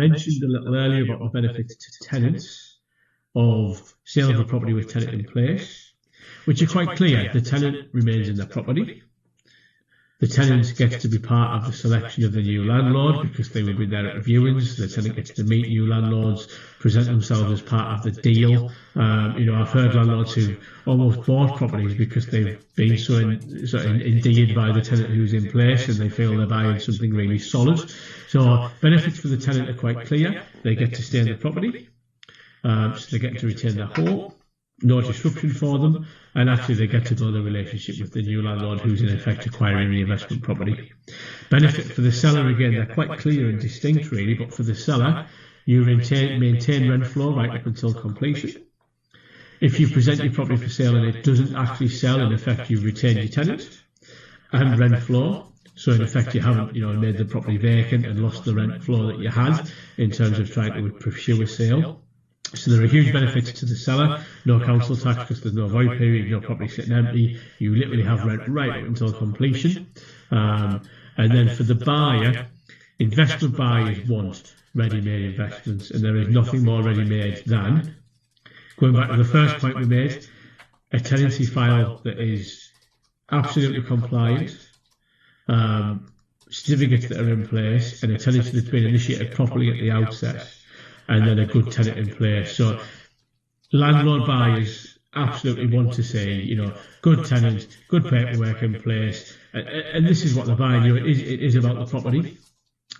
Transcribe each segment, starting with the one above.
mentioned a little earlier about the benefits to tenants of sale of a property with tenant in place, which are quite clear. The tenant remains in their property. The tenant gets to be part of the selection of the new landlord because they will be there at viewings. The tenant gets to meet new landlords, present themselves as part of the deal. I've heard landlords who almost bought properties because they've been so endeared by the tenant who's in place and they feel they're buying something really solid. So benefits for the tenant are quite clear. They get to stay in the property, so they get to retain their home. No disruption for them, and actually they get to build a relationship with the new landlord who's in effect acquiring the investment property. Benefit for the seller, again, they're quite clear and distinct really, but for the seller, you maintain rent flow right up until completion. If you present your property for sale and it doesn't actually sell, in effect you retain your tenant and rent flow. So in effect you haven't made the property vacant and lost the rent flow that you had in terms of trying to pursue a sale. So there are huge benefits to the seller, no council tax because there's no void period, no property sitting empty, you literally have rent right up until completion. And then for the buyer, investment buyers want ready-made investments, and there is nothing more ready-made than, going back to the first point we made, a tenancy file that is absolutely compliant, certificates that are in place, and a tenancy that's been initiated properly at the outset, and then a good tenant in place. So landlord buyers absolutely want to see, good tenant, good paperwork in place, and this is what they're buying. It is about the property,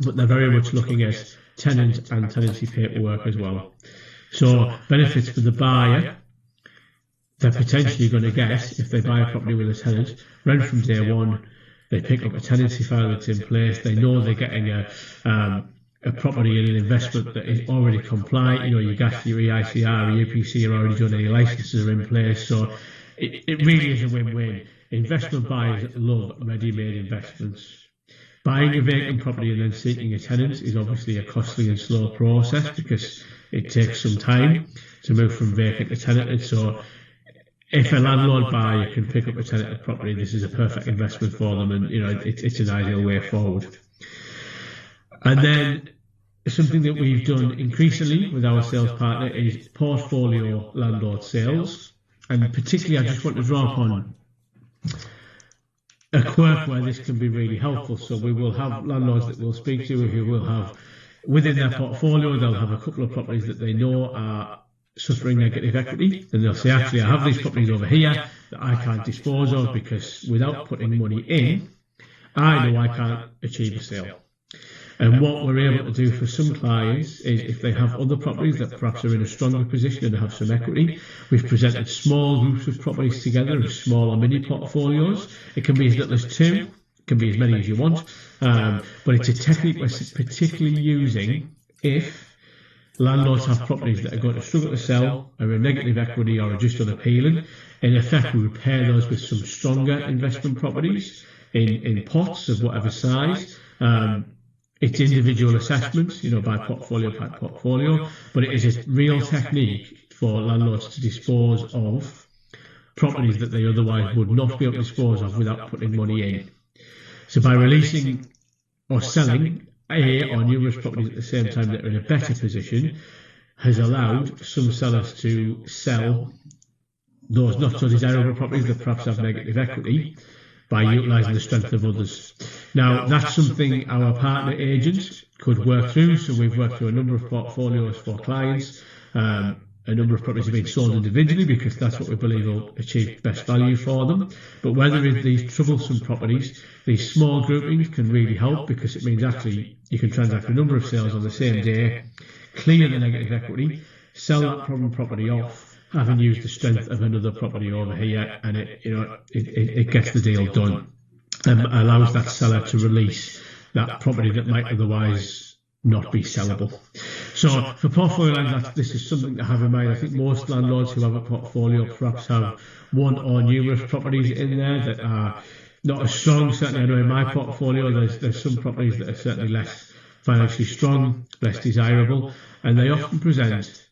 but they're very much looking at tenant and tenancy paperwork as well. So benefits for the buyer, they're potentially going to get, if they buy a property with a tenant, rent from day one, they pick up a tenancy file that's in place, they know they're getting a property and an investment that is already compliant. Your gas, your EICR, your UPC are already done, and your licences are in place. So it really is a win-win. Investment buyers love ready-made investments. Buying a vacant property and then seeking a tenant is obviously a costly and slow process because it takes some time to move from vacant to tenanted. So if a landlord buyer can pick up a tenanted property, this is a perfect investment for them, and it's an ideal way forward. And then something that we've done increasingly with our sales partner is portfolio landlord sales. And particularly, I just want to draw upon a quirk where this can be really helpful. So we will have landlords that we'll speak to who will have, within their portfolio, they'll have a couple of properties that they know are suffering negative equity. And they'll say, actually, I have these properties over here that I can't dispose of because without putting money in, I know I can't achieve a sale. And what we're able to do for some clients is, if they have other properties that perhaps are in a stronger position and have some equity, we've presented small groups of properties together in small or mini portfolios. It can be as little as 2, it can be as many as you want, but it's a technique we're particularly using if landlords have properties that are going to struggle to sell, are in negative equity or are just unappealing. In effect, we would pair those with some stronger investment properties in pots of whatever size. It's individual assessments, by portfolio, but it is a real technique for landlords to dispose of properties that they otherwise would not be able to dispose of without putting money in. So by releasing or selling or numerous properties at the same time that are in a better position has allowed some sellers to sell those not so desirable properties that perhaps have negative equity by utilising the strength of others. Now, that's something our partner agents could work through. So we've worked through a number of portfolios for clients. A number of properties have been sold individually because that's what we believe will achieve best value for them. But whether it's these troublesome properties, these small groupings can really help because it means actually you can transact a number of sales on the same day, clear the negative equity, sell that problem property off, having used the strength of another property over here, and it gets the deal done and allows that seller to release that property that might otherwise not be sellable. So for portfolio landlords, this is something to have in mind. I think most landlords who have a portfolio perhaps have one or numerous properties in there that are not as strong. Certainly I know in my portfolio there's some properties that are certainly less financially strong, less desirable, and they often present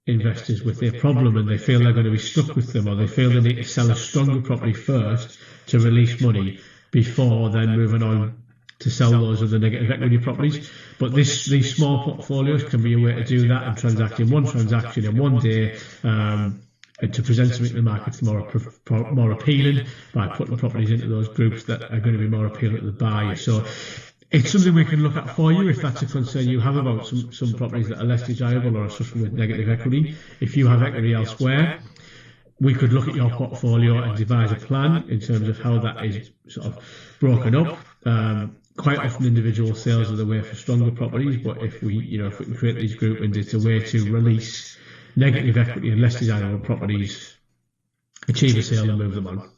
investors with their problem and they feel they're going to be stuck with them, or they feel they need to sell a stronger property first to release money before then moving on to sell those other negative equity properties. But these small portfolios can be a way to do that and transact in one transaction in one day, and to present something to the market more appealing by putting properties into those groups that are going to be more appealing to the buyer. So it's something we can look at for you if that's a concern you have about some properties that are less desirable or are suffering with negative equity. If you have equity elsewhere, we could look at your portfolio and devise a plan in terms of how that is sort of broken up. Quite often individual sales are the way for stronger properties, but if we can create these groupings, it's a way to release negative equity and less desirable properties, achieve a sale and move them on.